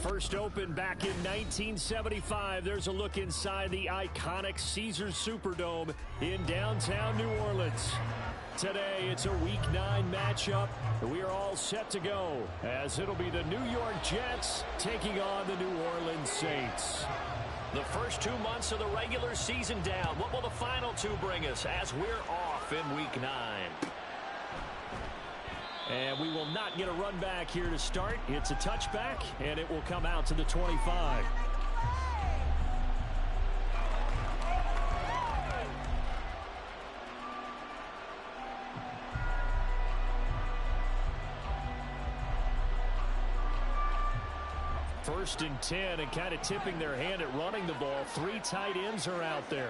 First opened back in 1975. There's a look inside the iconic Caesars Superdome in downtown New Orleans. Today, it's a Week 9 matchup. We are all set to go, as it'll be the New York Jets taking on the New Orleans Saints. The first 2 months of the regular season down. What will the final two bring us as we're off in Week 9? And we will not get a run back here to start. It's a touchback, and it will come out to the 25. First and 10, and kind of tipping their hand at running the ball. 3 tight ends are out there.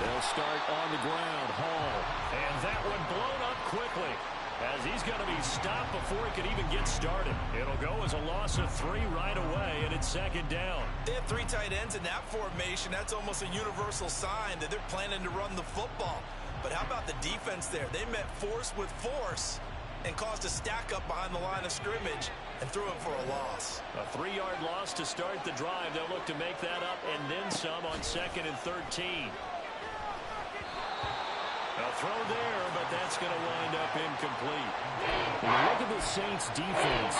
They'll start on the ground. Hall. And that one blown up quickly, as he's going to be stopped before he could even get started. It'll go as a loss of 3 right away, and it's second down. They have 3 tight ends in that formation. That's almost a universal sign that they're planning to run the football. But how about the defense there? They met force with force and caused a stack up behind the line of scrimmage and threw him for a loss. A 3-yard loss to start the drive. They'll look to make that up and then some on 2nd and 13. A throw there, but that's going to wind up incomplete. Look at the Saints' defense.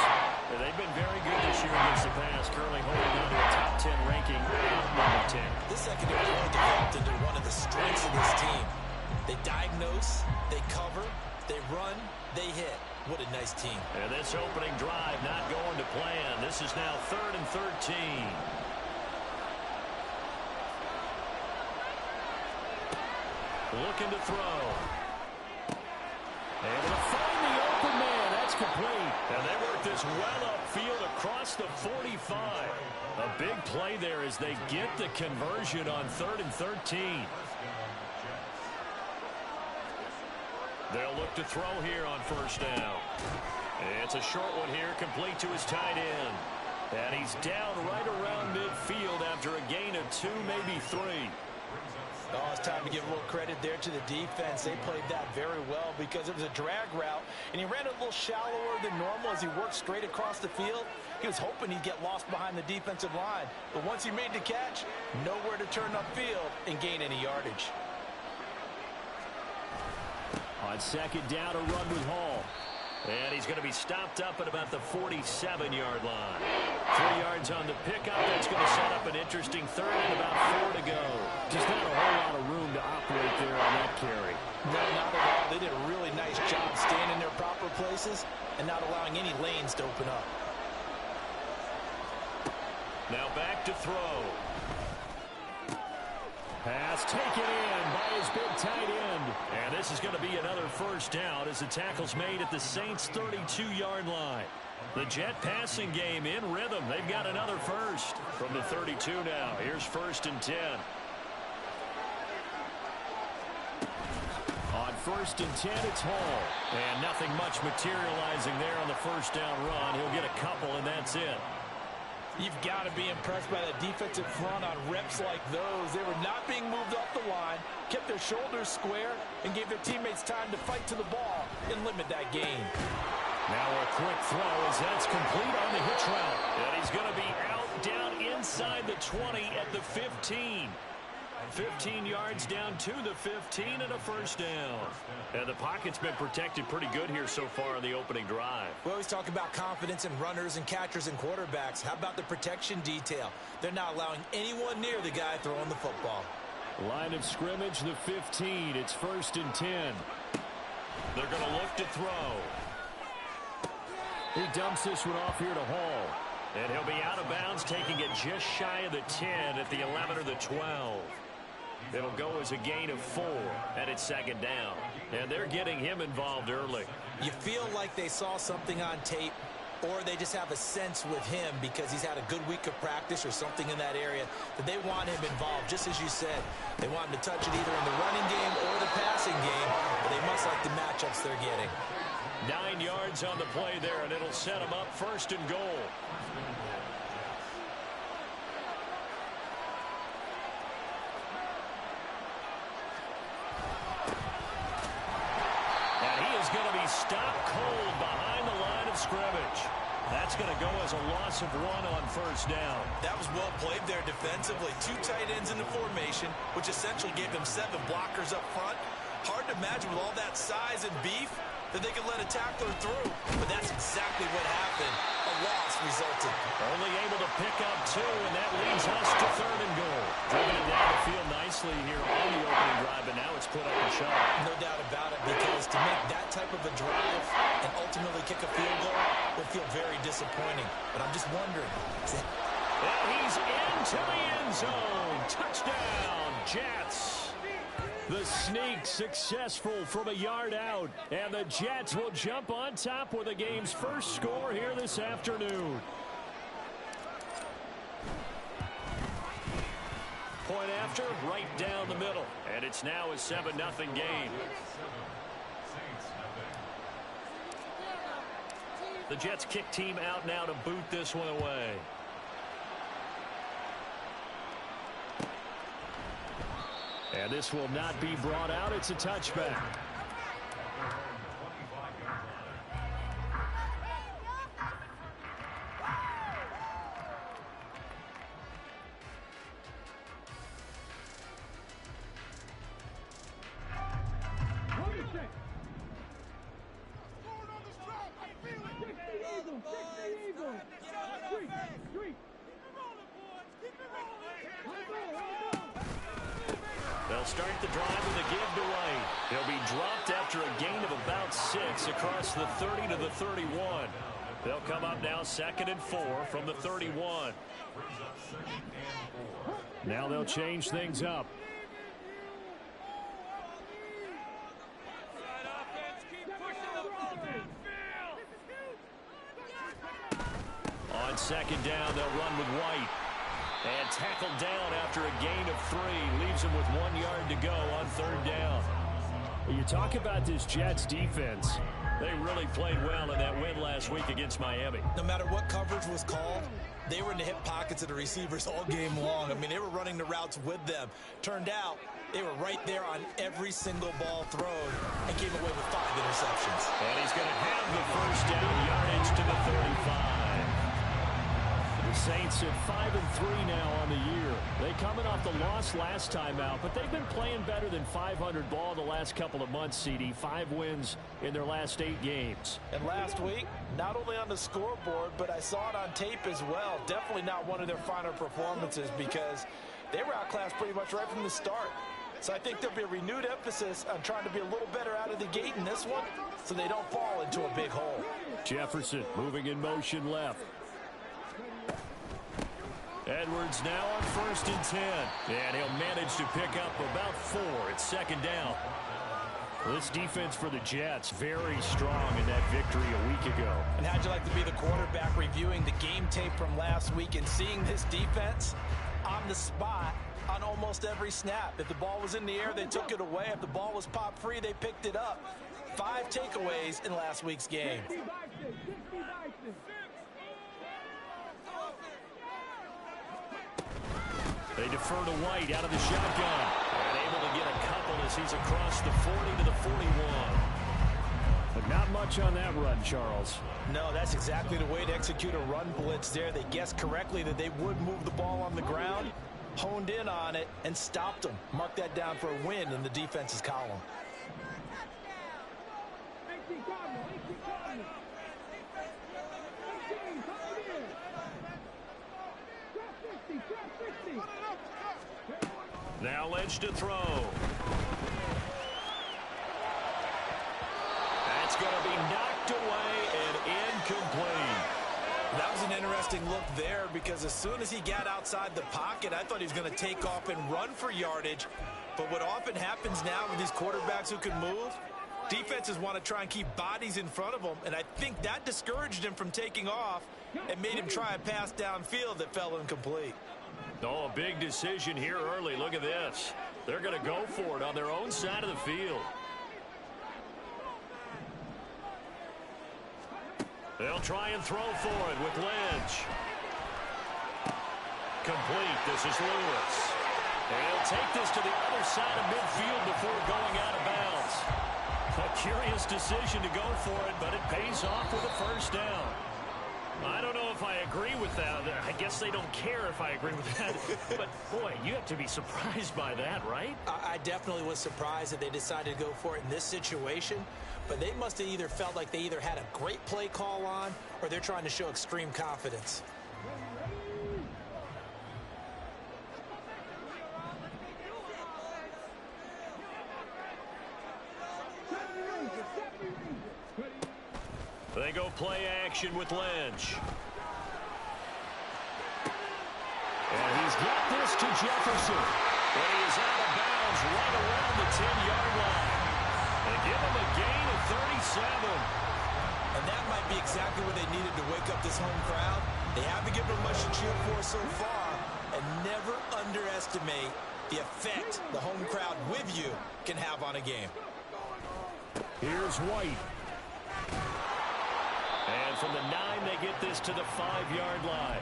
They've been very good this year against the pass, currently holding on to a top 10 ranking at number 10. This secondary really developed into one of the strengths of this team. They diagnose, they cover, they run, they hit. What a nice team. And this opening drive not going to plan. This is now 3rd and 13. Looking to throw. Able to find the open man. That's complete. And they work this well upfield across the 45. A big play there as they get the conversion on 3rd and 13. They'll look to throw here on first down. It's a short one here, complete to his tight end. And he's down right around midfield after a gain of 2, maybe 3. Oh, it's time to give a little credit there to the defense. They played that very well because it was a drag route, and he ran a little shallower than normal as he worked straight across the field. He was hoping he'd get lost behind the defensive line, but once he made the catch, nowhere to turn upfield and gain any yardage. On second down, a run with Hall. And he's going to be stopped up at about the 47-yard line. 3 yards on the pickup. That's going to set up an interesting 3rd and about 4 to go. Just not a whole lot of room to operate there on that carry. No, not at all. They did a really nice job staying in their proper places and not allowing any lanes to open up. Now back to throw. Pass taken in by his big tight end. And this is going to be another first down as the tackle's made at the Saints' 32-yard line. The Jet passing game in rhythm. They've got another first from the 32 now. Here's 1st and 10. On 1st and 10, it's Hall. And nothing much materializing there on the first down run. He'll get a couple, and that's it. You've got to be impressed by the defensive front on reps like those. They were not being moved off the line, kept their shoulders square, and gave their teammates time to fight to the ball and limit that gain. Now a quick throw as that's complete on the hitch route. And he's going to be out down inside the 20 at the 15. 15 yards down to the 15 and a first down. And the pocket's been protected pretty good here so far in the opening drive. We always talk about confidence in runners and catchers and quarterbacks. How about the protection detail? They're not allowing anyone near the guy throwing the football. Line of scrimmage, the 15. It's 1st and 10. They're going to look to throw. He dumps this one off here to Hall. And he'll be out of bounds, taking it just shy of the 10 at the 11 or the 12. It'll go as a gain of 4, and it's second down. And they're getting him involved early. You feel like they saw something on tape, or they just have a sense with him because he's had a good week of practice or something in that area that they want him involved, just as you said. They want him to touch it either in the running game or the passing game, but they must like the matchups they're getting. 9 yards on the play there, and it'll set them up 1st and goal. And he is going to be stopped cold behind the line of scrimmage. That's going to go as a loss of 1 on first down. That was well played there defensively. 2 tight ends in the formation, which essentially gave them 7 blockers up front. Hard to imagine with all that size and beef that they could let a tackler through. But that's exactly what happened. A loss resulted. Only able to pick up 2, and that leads us to 3rd and goal. Driven it down the field nicely here on the opening drive, but now it's put up a shot. No doubt about it, because to make that type of a drive and ultimately kick a field goal would feel very disappointing. But I'm just wondering. And he's into the end zone. Touchdown, Jets. The sneak successful from a yard out. And the Jets will jump on top with the game's first score here this afternoon. Point after, right down the middle. And it's now a 7-0 game. The Jets kick team out now to boot this one away. And this will not be brought out. It's a touchback. They'll start the drive with a give to White. He'll be dropped after a gain of about 6 across the 30 to the 31. They'll come up now 2nd and 4 from the 31. Now they'll change things up. On 2nd down, they'll run with White. And tackled down after a gain of 3. Leaves him with 1 yard to go on 3rd down. You talk about this Jets defense. They really played well in that win last week against Miami. No matter what coverage was called, they were in the hip pockets of the receivers all game long. I mean, they were running the routes with them. Turned out, they were right there on every single ball thrown and came away with 5 interceptions. And he's going to have the first down yardage to the 35. The Saints at 5-3 now on the year. They coming off the loss last time out, but they've been playing better than 500 ball the last couple of months, CD. 5 wins in their last 8 games. And last week, not only on the scoreboard, but I saw it on tape as well. Definitely not one of their finer performances because they were outclassed pretty much right from the start. So I think there'll be a renewed emphasis on trying to be a little better out of the gate in this one so they don't fall into a big hole. Jefferson moving in motion left. Edwards now on 1st and 10. And he'll manage to pick up about 4. It's 2nd down. This defense for the Jets, very strong in that victory a week ago. And how'd you like to be the quarterback reviewing the game tape from last week and seeing this defense on the spot on almost every snap? If the ball was in the air, they took it away. If the ball was popped free, they picked it up. 5 takeaways in last week's game. They defer to White out of the shotgun. And able to get a couple as he's across the 40 to the 41. But not much on that run, Charles. No, that's exactly the way to execute a run blitz there. They guessed correctly that they would move the ball on the ground, honed in on it, and stopped them. Mark that down for a win in the defense's column. Now Lynch to throw. That's going to be knocked away and incomplete. That was an interesting look there because as soon as he got outside the pocket, I thought he was going to take off and run for yardage. But what often happens now with these quarterbacks who can move, defenses want to try and keep bodies in front of them, and I think that discouraged him from taking off and made him try a pass downfield that fell incomplete. Oh, a big decision here early. Look at this. They're going to go for it on their own side of the field. They'll try and throw for it with Lynch. Complete. This is Lewis. And he'll take this to the other side of midfield before going out of bounds. A curious decision to go for it, but it pays off with a first down. I don't know if I agree with that. I guess they don't care if I agree with that. But, boy, you have to be surprised by that, right? I definitely was surprised that they decided to go for it in this situation. But they must have either felt like they either had a great play call on or they're trying to show extreme confidence. They go play action with Lynch. And he's got this to Jefferson. But he is out of bounds right around the 10-yard line. They give him a gain of 37. And that might be exactly what they needed to wake up this home crowd. They haven't given them much to cheer for so far. And never underestimate the effect the home crowd with you can have on a game. Here's White. And from the 9, they get this to the 5-yard line.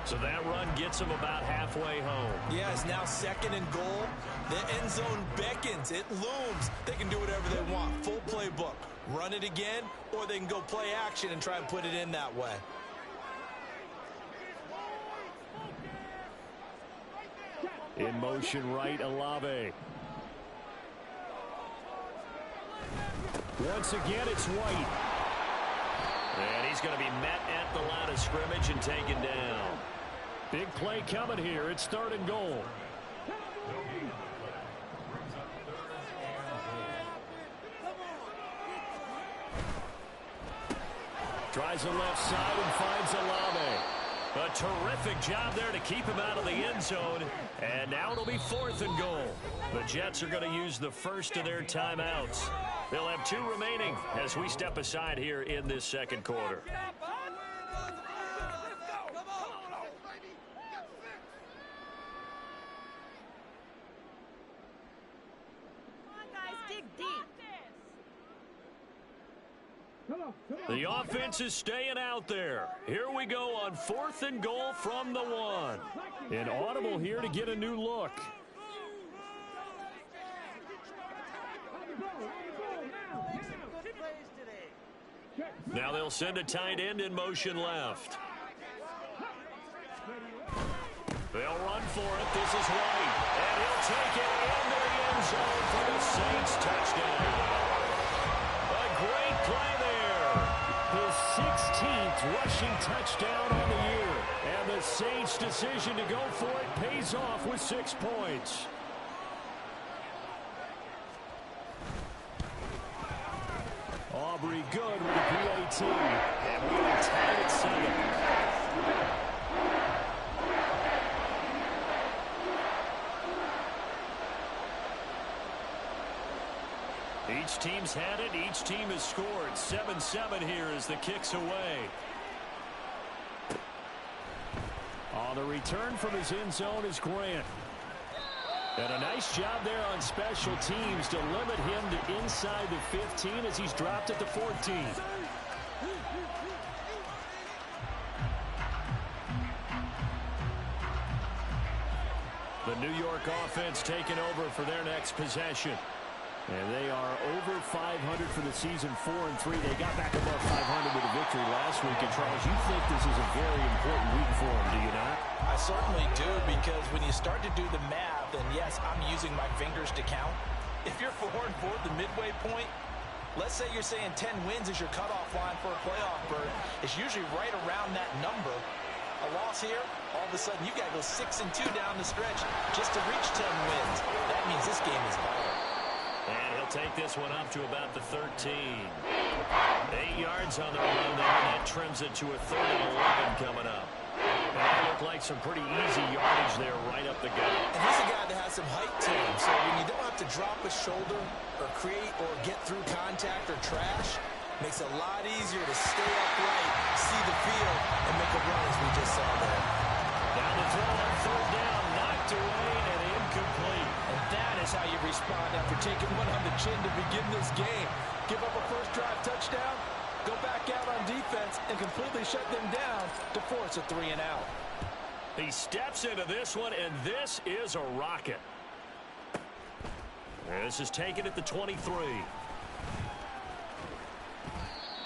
So that run gets them about halfway home. Yeah, it's now 2nd and goal. The end zone beckons. It looms. They can do whatever they want. Full playbook. Run it again, or they can go play action and try and put it in that way. In motion right, Olave. Once again, it's White. And he's going to be met at the line of scrimmage and taken down. Big play coming here. It's 3rd and goal. Tries the left side and finds Olave. A terrific job there to keep him out of the end zone. And now it'll be 4th and goal. The Jets are going to use the first of their timeouts. They'll have 2 remaining as we step aside here in this second quarter. The offense is staying out there. Here we go on 4th and goal from the 1. An audible here to get a new look. Now they'll send a tight end in motion left. They'll run for it. This is White. And he'll take it into the end zone for the Saints touchdown. A great play there. His 16th rushing touchdown on the year. And the Saints' decision to go for it pays off with 6 points. Aubrey good with a PAT. And we are tied at 7. Each team's had it. Each team has scored. 7-7 here as the kick's away. On the return from his end zone is Grant. And a nice job there on special teams to limit him to inside the 15 as he's dropped at the 14. The New York offense taking over for their next possession. And they are over 500 for the season, 4-3. They got back above 500 with a victory last week. And, Charles, you think this is a very important week for them, do you not? I certainly do, because when you start to do the math, and yes, I'm using my fingers to count. If you're 4-4 at the midway point, let's say you're saying 10 wins is your cutoff line for a playoff berth. It's usually right around that number. A loss here, all of a sudden you got to go 6-2 down the stretch just to reach 10 wins. That means this game is vital. And he'll take this one up to about the 13. 8 yards on the run there, and that trims it to a 3rd and 11 coming up. And that looked like some pretty easy yardage there right up the gut. And he's a guy that has some height to him, so when you don't have to drop a shoulder or create or get through contact or trash, makes it a lot easier to stay upright, see the field, and make a run as we just saw there. Down the throw on 3rd down, knocked away and incomplete. And that is how you respond after taking one on the chin to begin this game. Give up a first drive touchdown, go back out on defense, and completely shut them down to force a 3-and-out. He steps into this one, and this is a rocket. This is taken at the 23.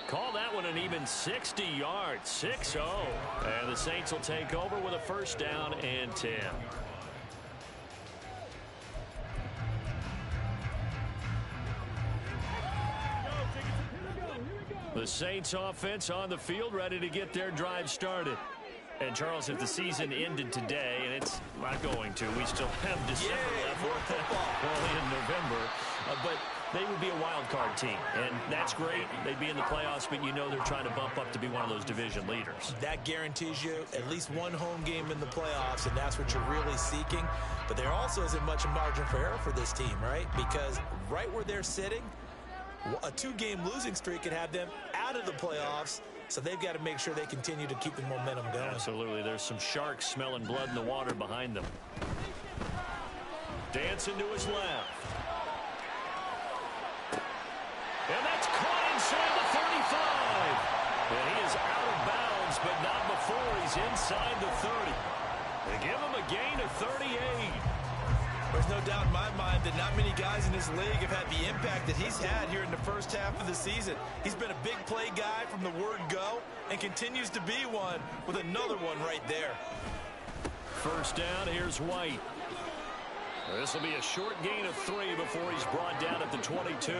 Call that one an even 60 yards, 6-0. And the Saints will take over with a first down and 10. The Saints offense on the field, ready to get their drive started. And, Charles, if the season ended today, and it's not going to, we still have December left. Well, in November. But they would be a wild card team, and that's great. They'd be in the playoffs, but you know they're trying to bump up to be one of those division leaders. That guarantees you at least one home game in the playoffs, and that's what you're really seeking. But there also isn't much margin for error for this team, right? Because right where they're sitting, a 2-game losing streak could have them out of the playoffs. So they've got to make sure they continue to keep the momentum going. Absolutely. There's some sharks smelling blood in the water behind them. Dancing to his left. And that's caught inside the 35. And he is out of bounds, but not before he's inside the 30. They give him a gain of 38. There's no doubt in my mind that not many guys in this league have had the impact that he's had here in the first half of the season. He's been a big play guy from the word go and continues to be one with another one right there. First down, here's White. This will be a short gain of 3 before he's brought down at the 22.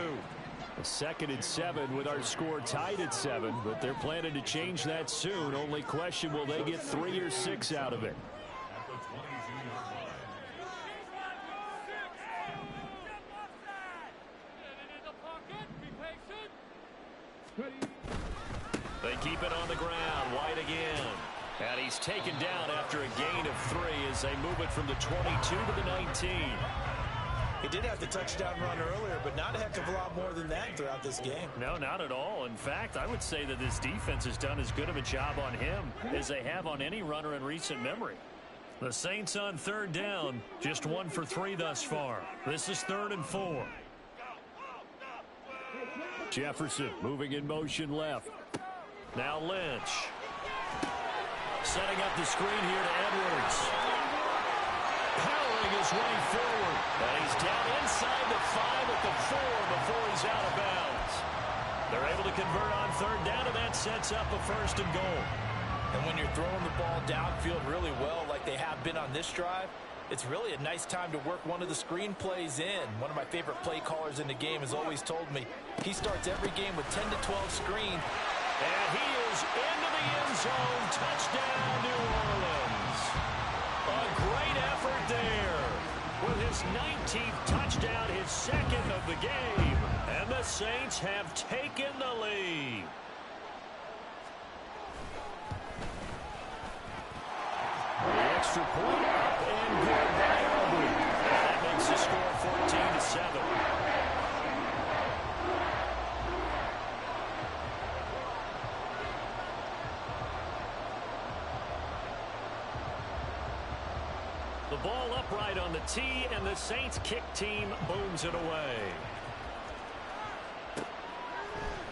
A 2nd and 7 with our score tied at 7, but they're planning to change that soon. Only question, will they get 3 or 6 out of it? They keep it on the ground. White again. And he's taken down after a gain of 3 as they move it from the 22 to the 19. He did have the touchdown run earlier, but not a heck of a lot more than that throughout this game. No, not at all. In fact, I would say that this defense has done as good of a job on him as they have on any runner in recent memory. The Saints on 3rd down, just 1 for 3 thus far. This is 3rd and 4. Jefferson moving in motion left. Now Lynch. Setting up the screen here to Edwards. Powering his way forward. And he's down inside the 5 at the 4 before he's out of bounds. They're able to convert on 3rd down, and that sets up a 1st and goal. And when you're throwing the ball downfield really well like they have been on this drive, it's really a nice time to work one of the screen plays in. One of my favorite play callers in the game has always told me he starts every game with 10 to 12 screen. And he is into the end zone. Touchdown, New Orleans. A great effort there. With his 19th touchdown, his 2nd of the game. And the Saints have taken the lead. The extra point up and good by Aubrey. That makes the score 14-7. The ball upright on the tee, and the Saints kick team booms it away.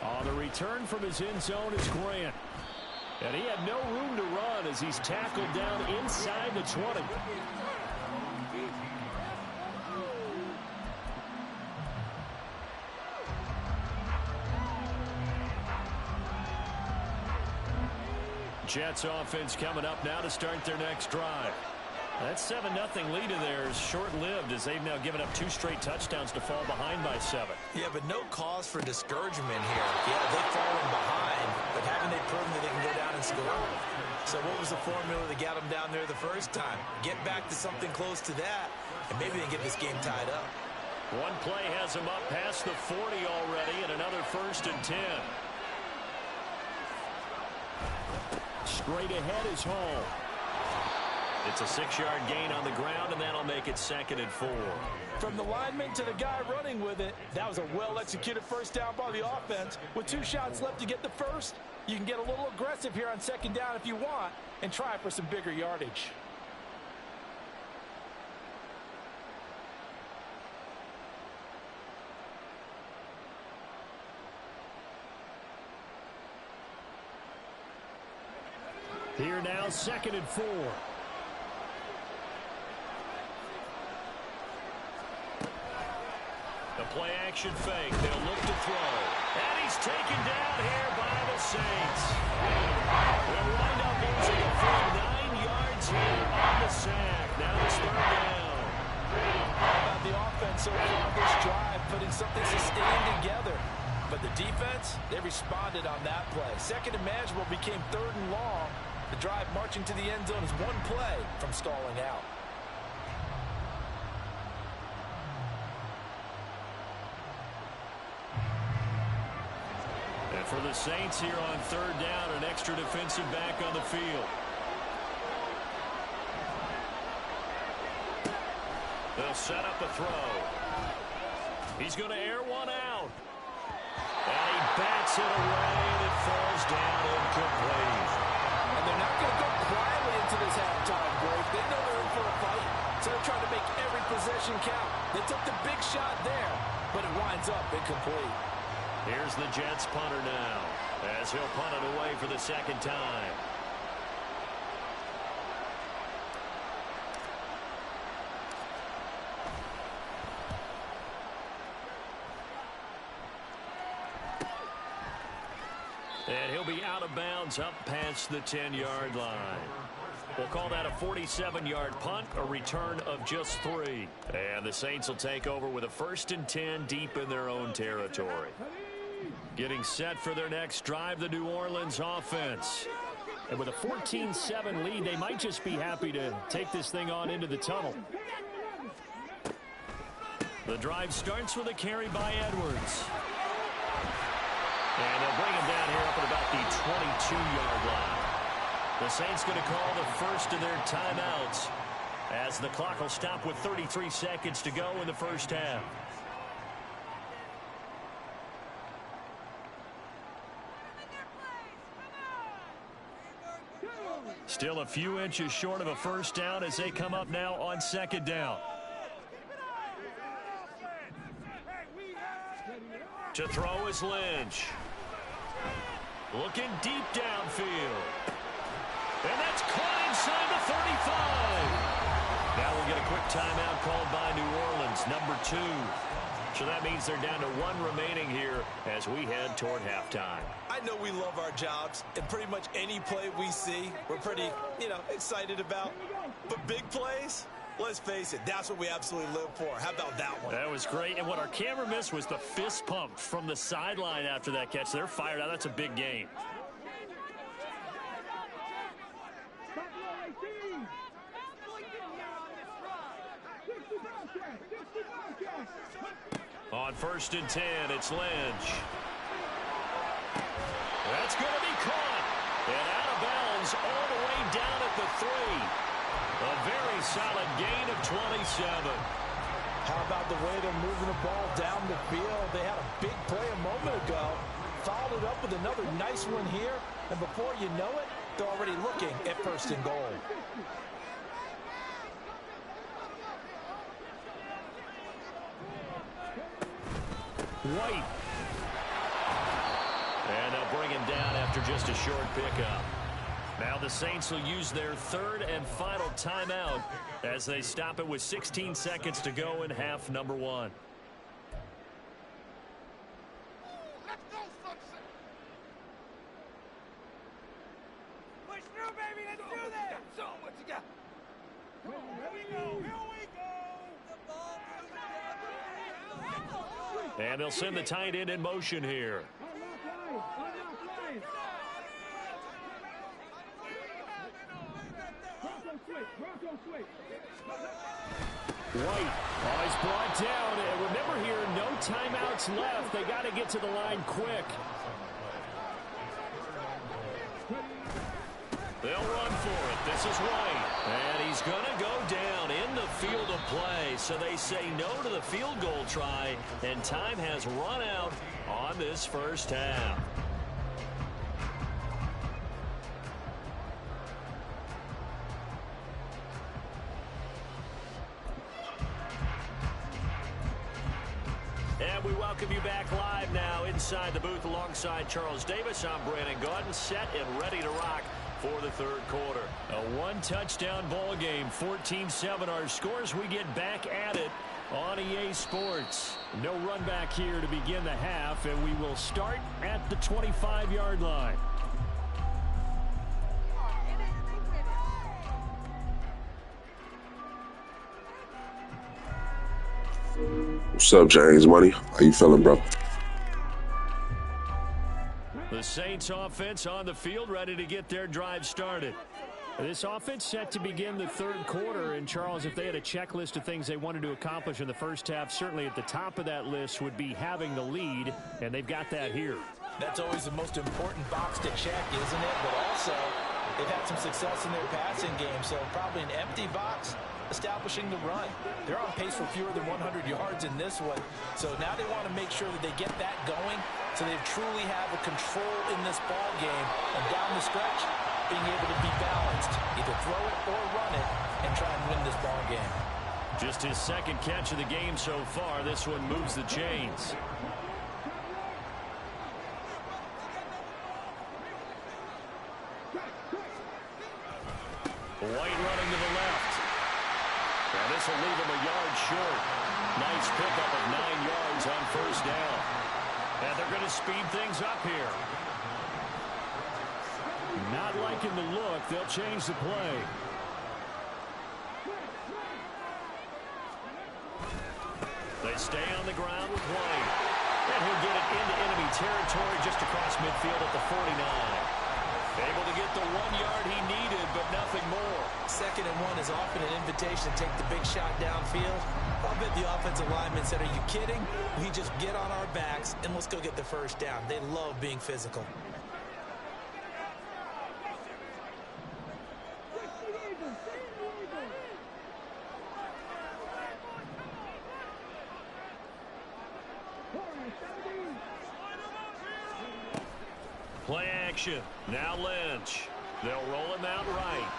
On the return from his end zone is Grant. And he had no room to run as he's tackled down inside the 20. Jets offense coming up now to start their next drive. That 7-0 lead of theirs short-lived as they've now given up 2 straight touchdowns to fall behind by 7. Yeah, but no cause for discouragement here. Yeah, they've fallen behind, but haven't they proven that they can go down and score? So what was the formula that got them down there the first time? Get back to something close to that, and maybe they can get this game tied up. One play has them up past the 40 already, and another 1st and 10. Straight ahead is Hall. It's a 6-yard gain on the ground, and that'll make it 2nd and 4. From the lineman to the guy running with it, that was a well-executed first down by the offense. With 2 shots left to get the first, you can get a little aggressive here on 2nd down if you want and try for some bigger yardage. Here now, 2nd and 4. The play action fake. They'll look to throw. And he's taken down here by the Saints. They'll wind up losing a full 9 yards here on the sack. Now it's third down. How about the offense so far this drive, putting something sustained together. But the defense, they responded on that play. Second and manageable became third and long. The drive marching to the end zone is one play from stalling out. And for the Saints here on third down, an extra defensive back on the field. They'll set up a throw. He's going to air one out. And he bats it away, and it falls down incomplete. And they're not going to go quietly into this halftime break. They know they're in for a fight, so they're trying to make every possession count. They took the big shot there, but it winds up incomplete. Here's the Jets punter now, as he'll punt it away for the second time. And he'll be out of bounds up past the 10-yard line. We'll call that a 47-yard punt, a return of just 3. And the Saints will take over with a 1st and 10 deep in their own territory. Getting set for their next drive, the New Orleans offense. And with a 14-7 lead, they might just be happy to take this thing on into the tunnel. The drive starts with a carry by Edwards. And they'll bring him down here up at about the 22-yard line. The Saints going to call the first of their timeouts as the clock will stop with 33 seconds to go in the first half. Still a few inches short of a first down as they come up now on second down. To throw is Lynch. Looking deep downfield. And that's caught inside the 35. Now we'll get a quick timeout called by New Orleans, number 2. So that means they're down to 1 remaining here as we head toward halftime. I know we love our jobs, and pretty much any play we see, we're pretty, excited about. But big plays, let's face it, that's what we absolutely live for. How about that one? That was great. And what our camera missed was the fist pump from the sideline after that catch. They're fired out. That's a big game. On 1st and 10, it's Lynch. That's going to be caught. And out of bounds all the way down at the 3. A very solid gain of 27. How about the way they're moving the ball down the field? They had a big play a moment ago. Followed it up with another nice one here. And before you know it, they're already looking at 1st and goal. White. And they'll bring him down after just a short pickup. Now the Saints will use their 3rd and final timeout as they stop it with 16 seconds to go in half number 1. Let's go, push through, baby. Let's do this. So what you got? Here we go. Here we go. And they'll send the tight end in motion here. White. Oh, he's brought down. And remember here, no timeouts left. They got to get to the line quick. They'll run for it. This is White. And he's going to go down in the field of play. So they say no to the field goal try. And time has run out on this first half. And we welcome you back live now inside the booth alongside Charles Davis. I'm Brandon Gaudin, set and ready to rock for the third quarter. A one-touchdown ball game, 14-7 our scores. We get back at it On EA Sports. No run back here to begin the half, and we will start at the 25-yard line. What's up, James Money? How you feeling, bro? The Saints offense on the field, ready to get their drive started. This offense set to begin the third quarter. And, Charles, if they had a checklist of things they wanted to accomplish in the first half, certainly at the top of that list would be having the lead, and they've got that here. That's always the most important box to check, isn't it? But also, they've had some success in their passing game, so probably an empty box establishing the run. They're on pace for fewer than 100 yards in this one, so now they want to make sure that they get that going so they truly have a control in this ball game, and down the stretch, being able to be balanced, either throw it or run it, and try and win this ball game. Just his second catch of the game so far. This one moves the chains. White running to the left. And this will leave him a yard short. Nice pickup of 9 yards on first down. And they're going to speed things up here. Not liking the look. They'll change the play. They stay on the ground with White. And he'll get it into enemy territory just across midfield at the 49. Able to get the 1 yard he needed, but nothing more. 2nd and 1 is often an invitation to take the big shot downfield. I'll bet the offensive lineman said, are you kidding? We just get on our backs and let's go get the first down. They love being physical. Play action. Now Lynch. They'll roll him out right.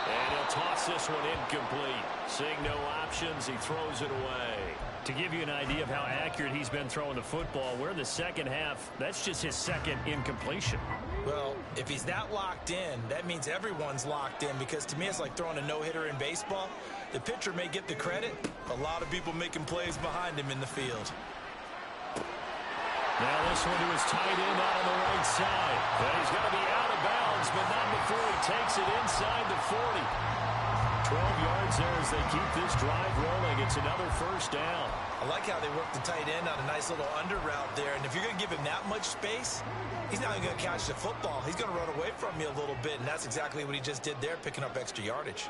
And he'll toss this one incomplete. Seeing no options, he throws it away. To give you an idea of how accurate he's been throwing the football, we're in the second half. That's just his second incompletion. Well, if he's that locked in, that means everyone's locked in, because to me it's like throwing a no-hitter in baseball. The pitcher may get the credit. A lot of people making plays behind him in the field. Now this one to his tight end out on the right side. And he's going to be out of bounds, but not before he takes it inside the 40. 12 yards there as they keep this drive rolling. It's another first down. I like how they work the tight end on a nice little under route there. And if you're going to give him that much space, he's not even going to catch the football. He's going to run away from you a little bit, and that's exactly what he just did there, picking up extra yardage.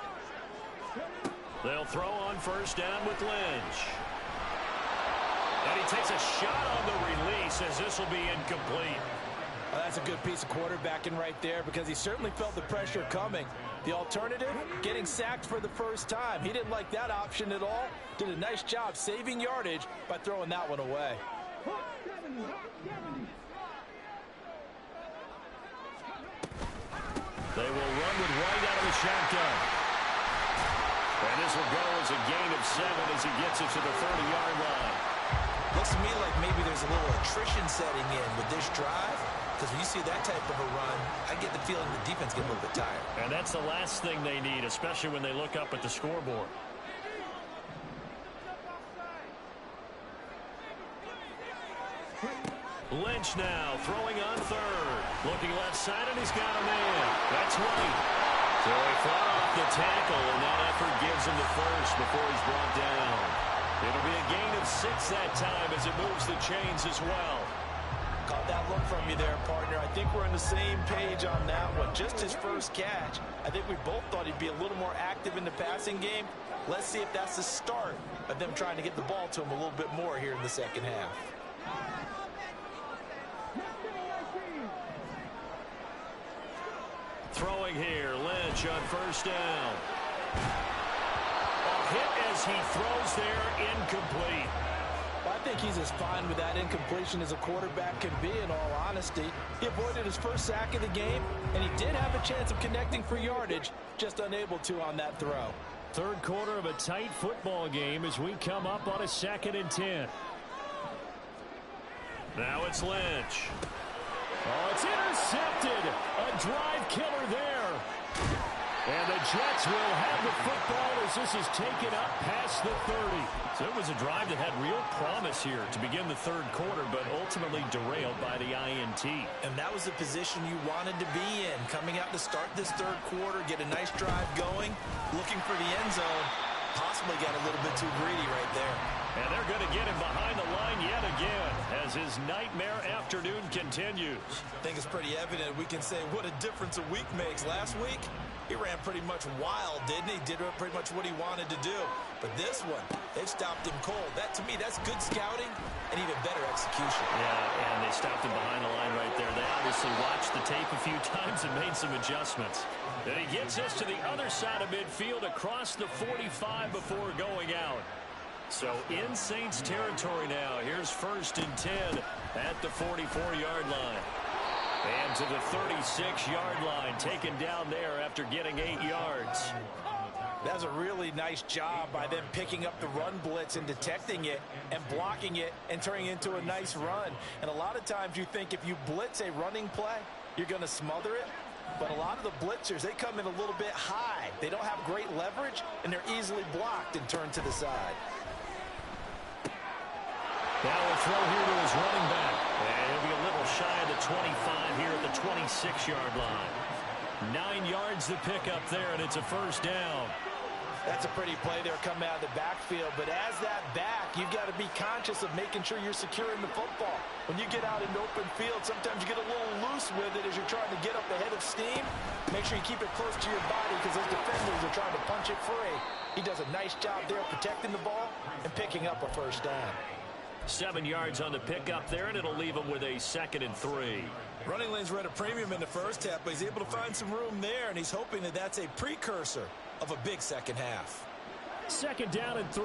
They'll throw on first down with Lynch. And he takes a shot on the release as this will be incomplete. Well, that's a good piece of quarterbacking right there, because he certainly felt the pressure coming. The alternative, getting sacked for the first time. He didn't like that option at all. Did a nice job saving yardage by throwing that one away. They will run with White out of the shotgun. And this will go as a gain of 7 as he gets it to the 30-yard line. Looks to me like maybe there's a little attrition setting in with this drive, because when you see that type of a run, I get the feeling the defense get a little bit tired. And that's the last thing they need, especially when they look up at the scoreboard. Lynch now throwing on third. Looking left side, and he's got a man. That's White. So he fought off the tackle, and that effort gives him the first before he's brought down. It'll be a gain of 6 that time as it moves the chains as well. Caught that look from you there, partner. I think we're on the same page on that one. Just his first catch. I think we both thought he'd be a little more active in the passing game. Let's see if that's the start of them trying to get the ball to him a little bit more here in the second half. Throwing here, Lynch on first down. Hit as he throws there, incomplete. I think he's as fine with that incompletion as a quarterback can be, in all honesty. He avoided his first sack of the game, and he did have a chance of connecting for yardage, just unable to on that throw. Third quarter of a tight football game as we come up on a 2nd and 10. Now it's Lynch. Oh, it's intercepted. A drive killer there. And the Jets will have the football as this is taken up past the 30. So it was a drive that had real promise here to begin the third quarter, but ultimately derailed by the INT. And that was the position you wanted to be in. Coming out to start this third quarter, get a nice drive going, looking for the end zone. Possibly got a little bit too greedy right there. And they're going to get him behind the line yet again as his nightmare afternoon continues. I think it's pretty evident we can say what a difference a week makes. Last week, he ran pretty much wild, didn't he? Did pretty much what he wanted to do. But this one, they've stopped him cold. That, to me, that's good scouting and even better execution. Yeah, and they stopped him behind the line right there. They obviously watched the tape a few times and made some adjustments. And he gets us to the other side of midfield across the 45 before going out. So in Saints territory now. Here's 1st and 10 at the 44-yard line. And to the 36-yard line, taken down there after getting 8 yards. That's a really nice job by them picking up the run blitz and detecting it and blocking it and turning it into a nice run. And a lot of times you think if you blitz a running play, you're going to smother it. But a lot of the blitzers, they come in a little bit high. They don't have great leverage, and they're easily blocked and turned to the side. Now a throw here to his running back. And he'll be a little shy of the 25 here at the 26-yard line. 9 yards to pick up there, and it's a 1st down. That's a pretty play there coming out of the backfield. But as that back, you've got to be conscious of making sure you're securing the football. When you get out in open field, sometimes you get a little loose with it as you're trying to get up ahead of steam. Make sure you keep it close to your body because those defenders are trying to punch it free. He does a nice job there protecting the ball and picking up a 1st down. 7 yards on the pickup there, and it'll leave him with a 2nd and 3. Running lanes were at a premium in the first half, but he's able to find some room there, and he's hoping that that's a precursor of a big second half. 2nd down and 3.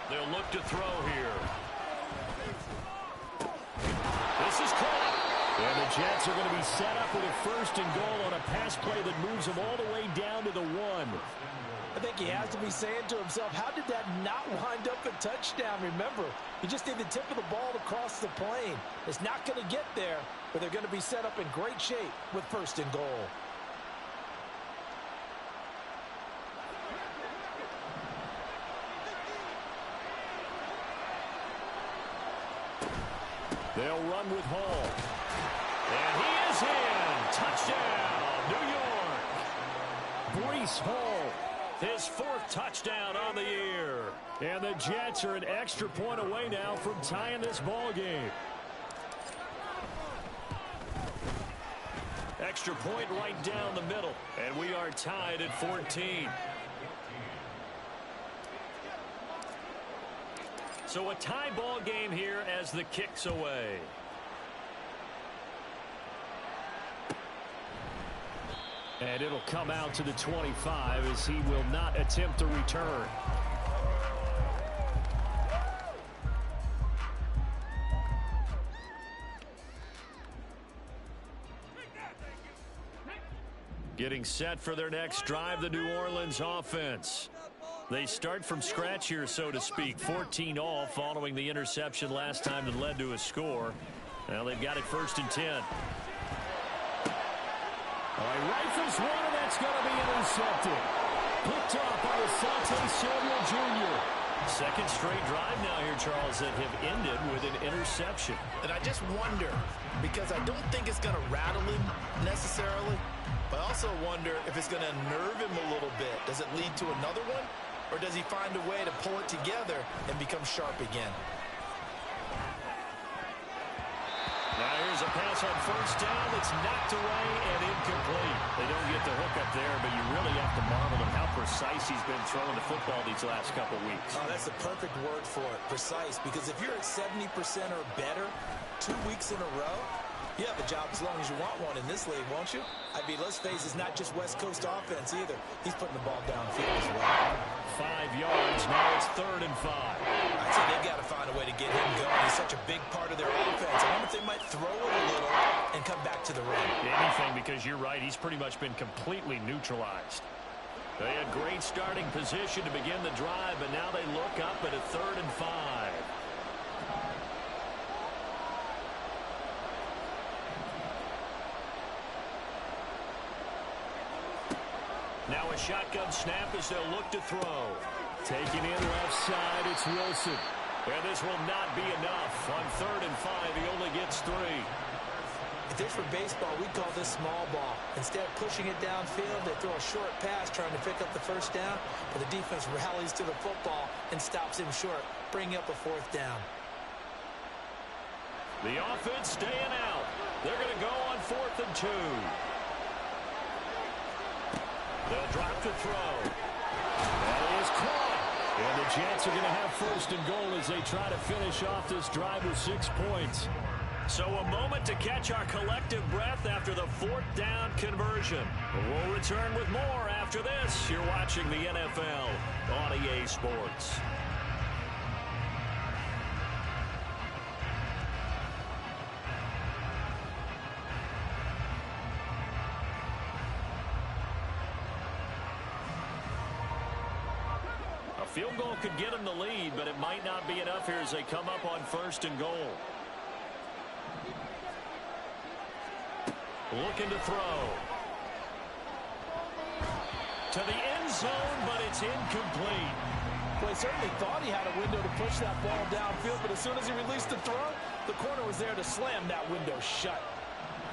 They'll look to throw here. This is caught. And the Jets are going to be set up with a 1st and goal on a pass play that moves them all the way down to the 1. I think he has to be saying to himself, how did that not wind up a touchdown? Remember, he just did the tip of the ball across the plane. It's not going to get there, but they're going to be set up in great shape with 1st and goal. They'll run with Hall. And he is in. Touchdown, New York. Breece Hall. His 4th touchdown on the year. And the Jets are an extra point away now from tying this ball game. Extra point right down the middle. And we are tied at 14. So a tie ball game here as the kick's away. And it'll come out to the 25 as he will not attempt to return. Getting set for their next drive, the New Orleans offense. They start from scratch here, so to speak. 14 all following the interception last time that led to a score. Now they've got it 1st and 10. All right, rifles one, and that's going to be intercepted. Picked off by Asante Samuel Jr. 2nd straight drive now here, Charles, that have ended with an interception. And I just wonder, because I don't think it's going to rattle him necessarily, but I also wonder if it's going to nerve him a little bit. Does it lead to another one, or does he find a way to pull it together and become sharp again? Now here's a pass on 1st down that's knocked away and incomplete. They don't get the hook up there, but you really have to marvel at how precise he's been throwing the football these last couple weeks. Oh, that's the perfect word for it, precise, because if you're at 70% or better 2 weeks in a row, you have a job as long as you want one in this league, won't you? I mean, let's face it, it's not just West Coast offense either. He's putting the ball downfield as well. 5 yards, now it's 3rd and 5. I'd say they've got to find a way to get him going. He's such a big part of their offense. I wonder if they might throw it a little and come back to the run. Anything, because you're right, he's pretty much been completely neutralized. They had great starting position to begin the drive, but now they look up at a 3rd and 5. Now a shotgun snap as they'll look to throw. Taking in left side, it's Wilson. And this will not be enough. On 3rd and 5, he only gets 3. If this were baseball, we'd call this small ball. Instead of pushing it downfield, they throw a short pass trying to pick up the first down, but the defense rallies to the football and stops him short, bringing up a 4th down. The offense staying out. They're going to go on 4th and 2. They'll drop to throw. That is caught. And the Jets are going to have 1st and goal as they try to finish off this drive with 6 points. So a moment to catch our collective breath after the 4th down conversion. We'll return with more after this. You're watching the NFL on EA Sports. A field goal could get them the lead, but it might not be enough here as they come up on 1st and goal. Looking to throw. To the end zone, but it's incomplete. Well, he certainly thought he had a window to push that ball downfield, but as soon as he released the throw, the corner was there to slam that window shut.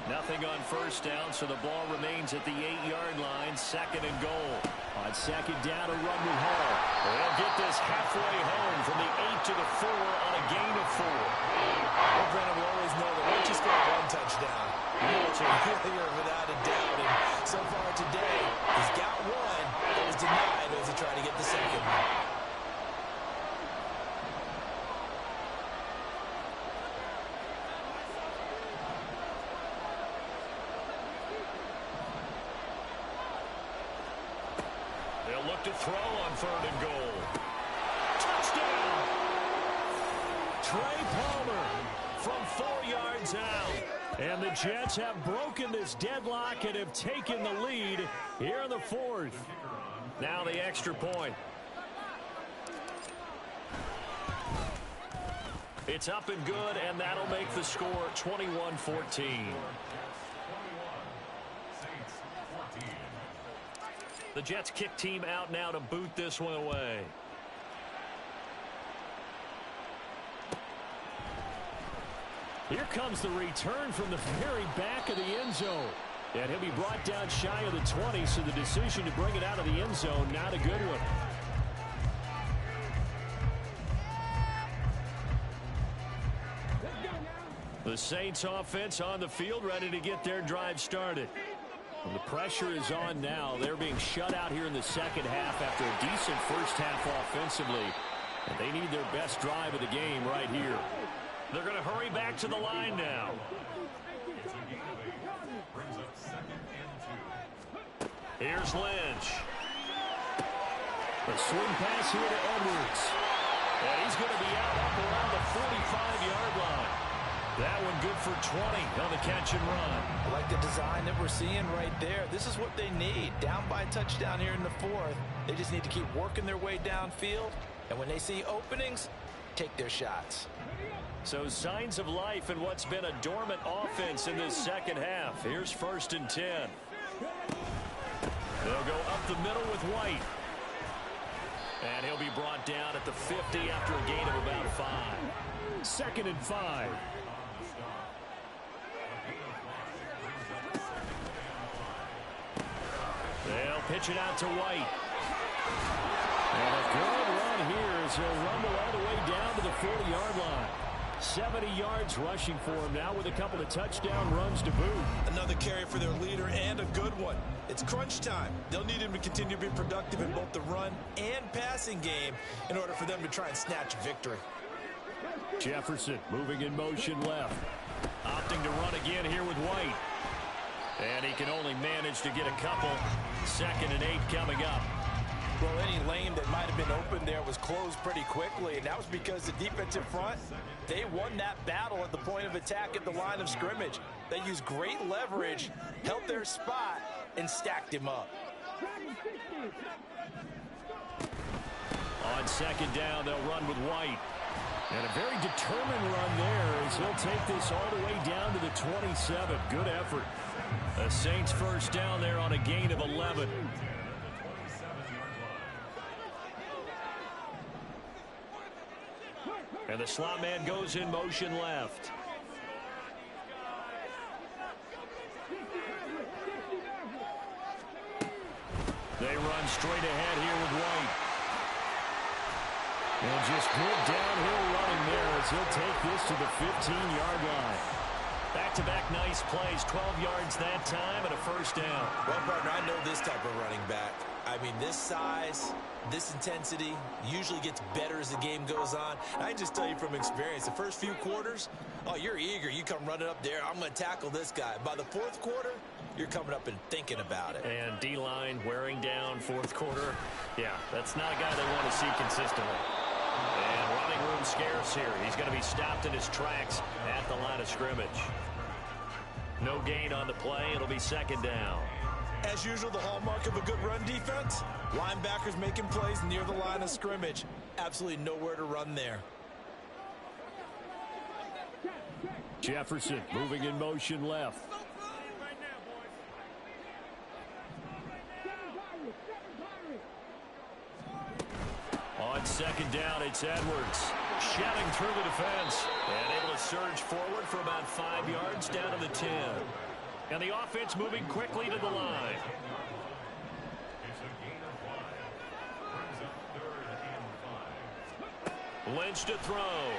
Nothing on 1st down, so the ball remains at the 8-yard line, 2nd and goal. On 2nd down, a run with Hall. They'll get this halfway home from the 8 to the 4 on a gain of 4. Well, Brennan, we always know that once you score 1 touchdown, it's a failure without a doubt. And so far today, he's got 1 that was denied as he tried to get the 2nd. They'll look to throw on 3rd and goal. Touchdown! Trey Palmer from 4 yards out. And the Jets have broken this deadlock and have taken the lead here in the 4th. Now the extra point. It's up and good, and that'll make the score 21-14. The Jets kick team out now to boot this one away. Here comes the return from the very back of the end zone. And he'll be brought down shy of the 20, so the decision to bring it out of the end zone, not a good one. The Saints offense on the field, ready to get their drive started. And the pressure is on now. They're being shut out here in the 2nd half after a decent first half offensively. And they need their best drive of the game right here. They're going to hurry back to the line now. Here's Lynch. A swing pass here to Edwards. And he's going to be out up around the 45-yard line. That one good for 20 on the catch and run. I like the design that we're seeing right there. This is what they need. Down by a touchdown here in the 4th. They just need to keep working their way downfield. And when they see openings, take their shots. So signs of life in what's been a dormant offense in this 2nd half. Here's 1st and 10. They'll go up the middle with White. And he'll be brought down at the 50 after a gain of about 5. 2nd and 5. They'll pitch it out to White. And a good run here as he'll rumble all the way down to the 40-yard line. 70 yards rushing for him now with a couple of touchdown runs to boot. Another carry for their leader and a good one. It's crunch time. They'll need him to continue to be productive in both the run and passing game in order for them to try and snatch victory. Jefferson moving in motion left. Opting to run again here with White. And he can only manage to get a couple. 2nd and 8 coming up. Well, any lane that might have been open there was closed pretty quickly, and that was because the defensive front, they won that battle at the point of attack at the line of scrimmage. They used great leverage, held their spot, and stacked him up. On 2nd down, they'll run with White. And a very determined run there as he'll take this all the way down to the 27. Good effort. The Saints 1st down there on a gain of 11. And the slot man goes in motion left. They run straight ahead here with White. And just good downhill running there as he'll take this to the 15-yard line. Back-to-back nice plays, 12 yards that time and a first down. Well, partner, I know this type of running back. I mean, this size, this intensity usually gets better as the game goes on. And I can just tell you from experience, the first few quarters, oh, you're eager. You come running up there, I'm going to tackle this guy. By the fourth quarter, you're coming up and thinking about it. And D-line wearing down fourth quarter. Yeah, that's not a guy they want to see consistently. And running room scarce here. He's going to be stopped in his tracks at the line of scrimmage. No gain on the play. It'll be second down. As usual, the hallmark of a good run defense, linebackers making plays near the line of scrimmage. Absolutely nowhere to run there. Jefferson moving in motion left. On second down, it's Edwards. Shelling through the defense. And able to surge forward for about 5 yards down to the 10. And the offense moving quickly to the line. Lynch to throw.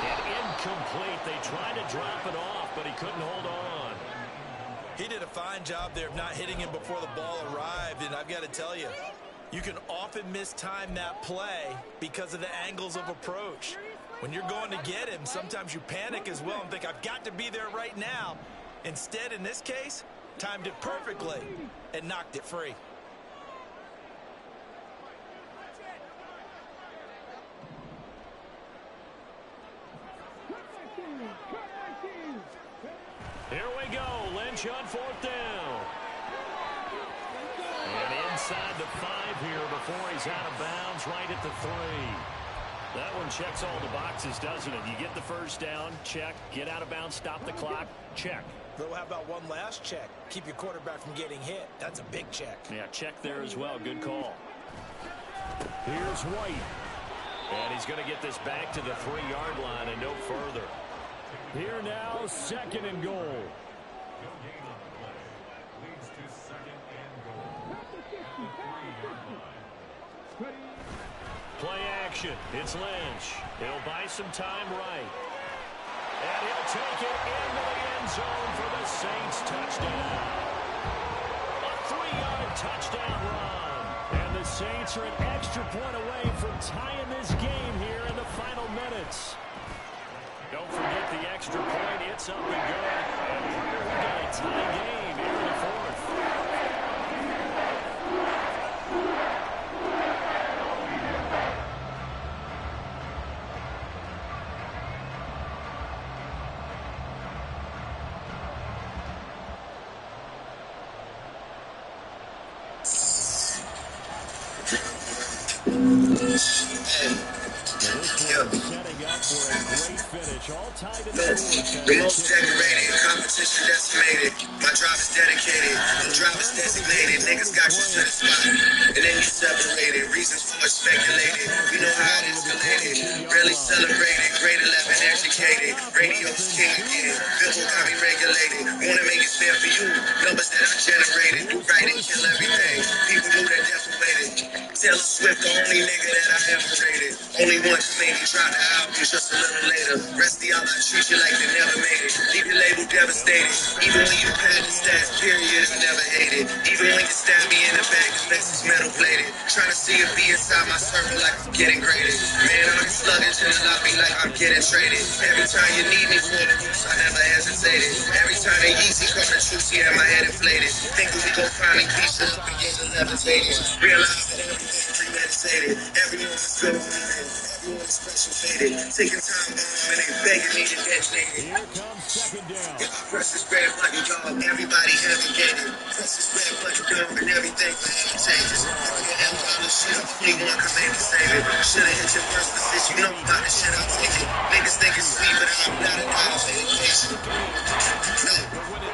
And incomplete. They tried to drop it off, but he couldn't hold on. He did a fine job there of not hitting him before the ball arrived, and I've got to tell you, you can often mistime that play because of the angles of approach. When you're going to get him, sometimes you panic as well and think, I've got to be there right now. Instead, in this case, timed it perfectly and knocked it free. Here we go. Lynch on fourth down. And inside the 5 here before he's out of bounds, right at the 3. That one checks all the boxes, doesn't it? You get the first down, check. Get out of bounds, stop the clock, check. Though, how about one last check? Keep your quarterback from getting hit. That's a big check. Yeah, check there as well. Good call. Here's White. And he's going to get this back to the 3-yard line and no further. Here now, second and goal. Play action. It's Lynch. He'll buy some time right. And he'll take it into the end zone for the Saints touchdown. A 3-yard touchdown run. And the Saints are an extra point away from tying this game here in the final minutes. Don't forget the extra point. It's up and good. And we got a tie game here in the fourth. Setting up for a great finish, all tied in the score. The most decorated, competition decimated. My drive is dedicated, no drivers designated. Niggas got you to the spot, and then you separated. Reasons for it speculated. You know how it escalated. Really celebrated, grade 11 educated. Radio's king again. Billboard got me regulated. Wanna make it fair for you. Numbers that I generated. Do right and kill everything. People knew that death awaited. Taylor Swift, the only nigga that I ever rated. Only one to make me try the album just a little later. Rest of y'all, I treat you like they never made it. Leave your label devastated. Even when you pad the stats, period, I never hated. Even when you stab me in the back, the message metal plated. Trying to see a B inside my circle like I'm getting graded. Man, I'm sluggish in the lobby like I'm getting traded. Every time you need me for the use, I never hesitated. Every time they easy come the truth, yeah, my head inflated. Think we go find me pizza up and get levitated. Realize that everything premeditated. Everyone is good on me. Everyone is special faded. Taking time bomb and they begging me to detonate it. Here comes second down. If I press this red button, dog, everybody heavy gated. Press this red button, dog, and everything forever changes. If you have all this shit, I'm 21, come maybe save it. Should've hit your first assist, you know about this shit, I'll take it. Niggas think it's sweet, but I'm not a dog of education. No.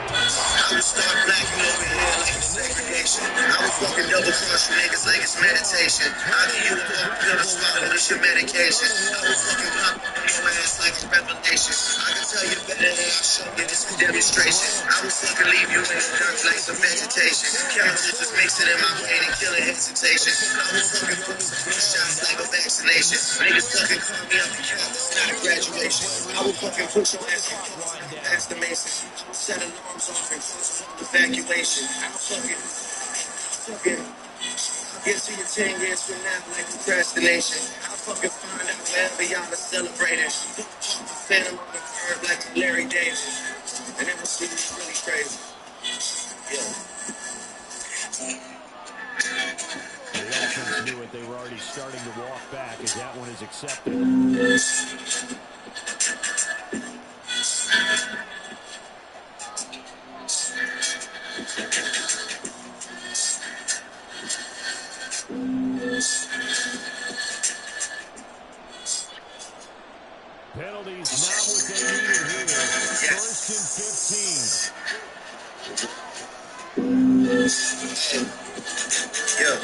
I would start blacking over here like it's segregation. I would fucking double cross you niggas like it's meditation. I'll give you a pill to swallow, this your medication. fabrication. I will fucking pop up on your ass like a revelation. I can tell you better than I'll show you. This is a demonstration. I will fucking leave you in the dirt like some vegetation. Chemicals just mix it in my brain and kill a hesitation. I will fucking put shots like a vaccination. Niggas fucking call me up the cap. It's not a graduation. I will fucking put your ass on past the mason. I will set alarms off and close evacuation. I'll fucking get to you 10 years from now like procrastination. I'll fucking find out wherever y'all are celebrating. Phantom on the curb like Larry David. And it was really crazy. Yeah. The Russians knew it. They were already starting to walk back as that one is accepted. Penalties not what they needed here. First and 15. Yeah.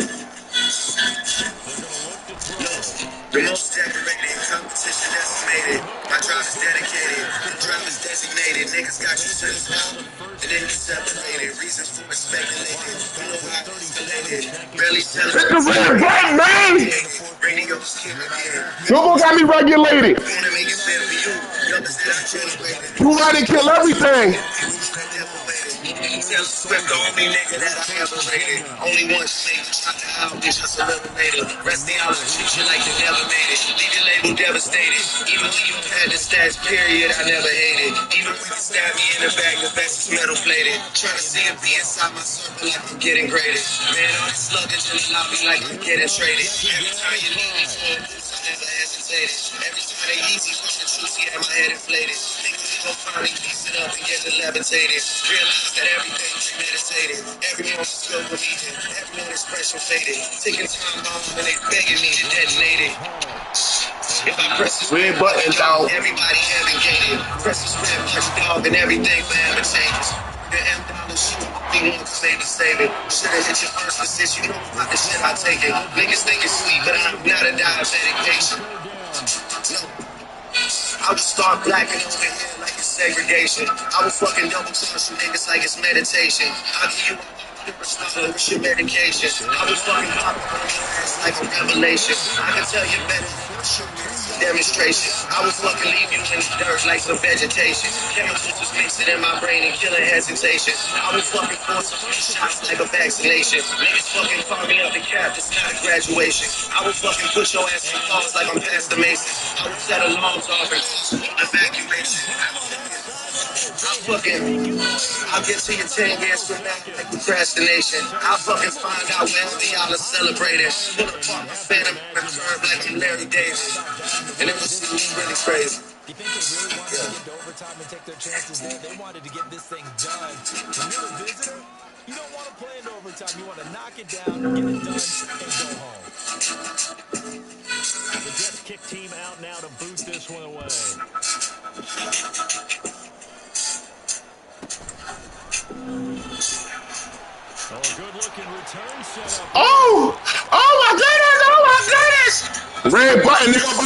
The most decorated competition estimated. My drive is dedicated. The drive is designated. Niggas got you to the spot. And then you separated. Reasons for it speculated. You know how I escalated. Barely celebrated. It's the red button, man. Radio's killing me. Google got me regulated. Wanna make it fair for you. Numbers that I generated. You let it kill everything. Taylor Swift, the only nigga that I ever rated. Only one snake, shot the album, just eliminated. Rest the album, treat you like you never made it. Leave your label devastated. Even when you had the stats, period, I never hated. Even when you stabbed me in the back, the best is metal plated. Trying to see it be inside my circle like I'm getting graded. Man, all this luggage in the lobby like I'm getting traded. Every time you need me for a boost, I never hesitated. Every time they easy, push the truth, yeah, my head inflated. Think we go finally piece it up and get it levitated. Realize that everything premeditated. Everyone was good with me, everyone expression faded. Taking time bomb and they begging me to detonate it. If I press this Red button, dog. everybody having gated. Press this red button, dog, and everything forever changes. The M dollar shoot, they want to maybe save it. Should've hit your first assist, you know about the shit I take it. Niggas think it's sweet, but I'm not a diabetic patient. No. I would start blacking over here like it's segregation. I would fucking double cross you niggas like it's meditation. I'll give you what's your medication. I would fucking pop up on your ass like a revelation. I can tell you better. Demonstration. I would fucking leave you in the dirt like some vegetation. Chemicals just mix it in my brain and kill a hesitation. I would fucking force a few shots like a vaccination. Niggas fucking call me up the cap, it's not a graduation. I would fucking put your ass in calls like I'm past the mason. I would set alarms off and evacuation. I'll get to you 10 years from now like procrastination. I'll fucking find out wherever y'all are celebrating. Pull apart my phantom on the curb like I'm Larry Davis. And it was really crazy. You think they really wanted to get to overtime and take their chances there? They wanted to get this thing done. When you're a visitor, you don't want to play in overtime. You want to knock it down, get it done, and go home. The Jets kick team out now to boot this one away. Oh, good-looking return setup. Oh! Oh my goodness! Oh my goodness! Red button, nigga. Well,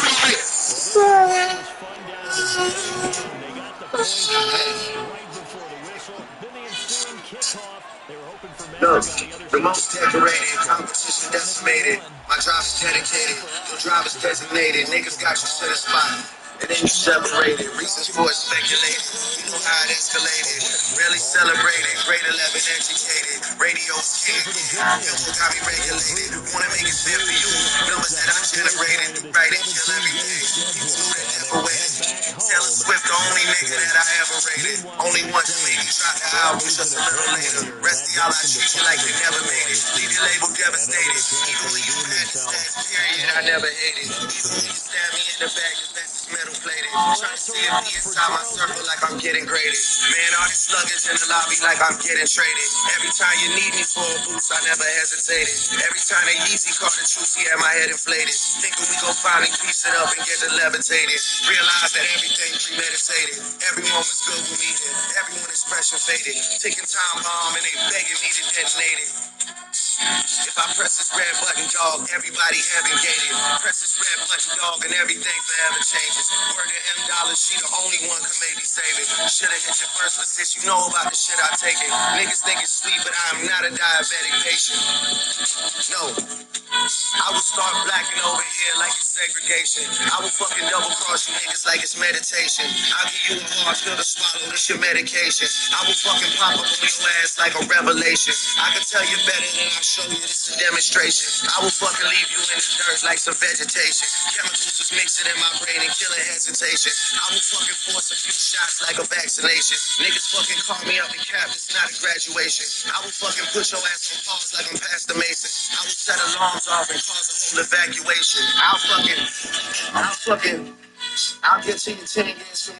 this was fun down at the beginning. They got the points right before the whistle. Then the ensuing kickoff. They were hoping for magic on the other The side. most decorated, competition decimated. My drive is dedicated, your drive is designated. Niggas got you to the spot. And then you separated, reasons for it speculated. You know how it escalated. Really celebrated, grade 11 educated. Radio's king, people got me regulated. Wanna make it fair for you. Numbers that I generated, right and kill everything. People that never waited. Taylor Swift, the only nigga that I ever rated. Only one lady dropped the album just a little later. Rest of y'all I treat you like they never made it. Leave your label devastated. Even when you had the stats, period, I never hated. Even when you stab me in the back, the best is metal plated. Trying to see it be inside my circle like I'm getting graded. Man, all this luggage in the lobby like I'm getting traded. Every time you need me for a boost, I never hesitated. Every time they easy call the truth, yeah, my head inflated. Thinking we gon' finally piece it up and get it levitated. Realize that everything premeditated. Everyone was good with me, then everyone expression faded. Taking time bomb and they begging me to detonate it. If I press this red button, dog, everybody heaven gated. Press this red button, dog, and everything forever changes. Word to M Dollars, she the only one can maybe save it. Should've hit your first assist, you know about the shit I take it. Niggas think it's sweet, but I am not a diabetic patient. No. I will start blacking over here like it's segregation. I will fucking double cross you niggas like it's meditation. I'll give you a hard pill to swallow, this your medication. I will fucking pop up on your ass like a revelation. I can tell you better than I show you, this is a demonstration. I will fucking leave you in the dirt like some vegetation. Chemicals is mixing in my brain and killing hesitation. I will fucking force a few shots like a vaccination. Niggas fucking call me up and cap, it's not a graduation. I will fucking put your ass on pause like I'm Pastor Mason. I will set alarms off and cause a whole evacuation. I'll get to you 10 years from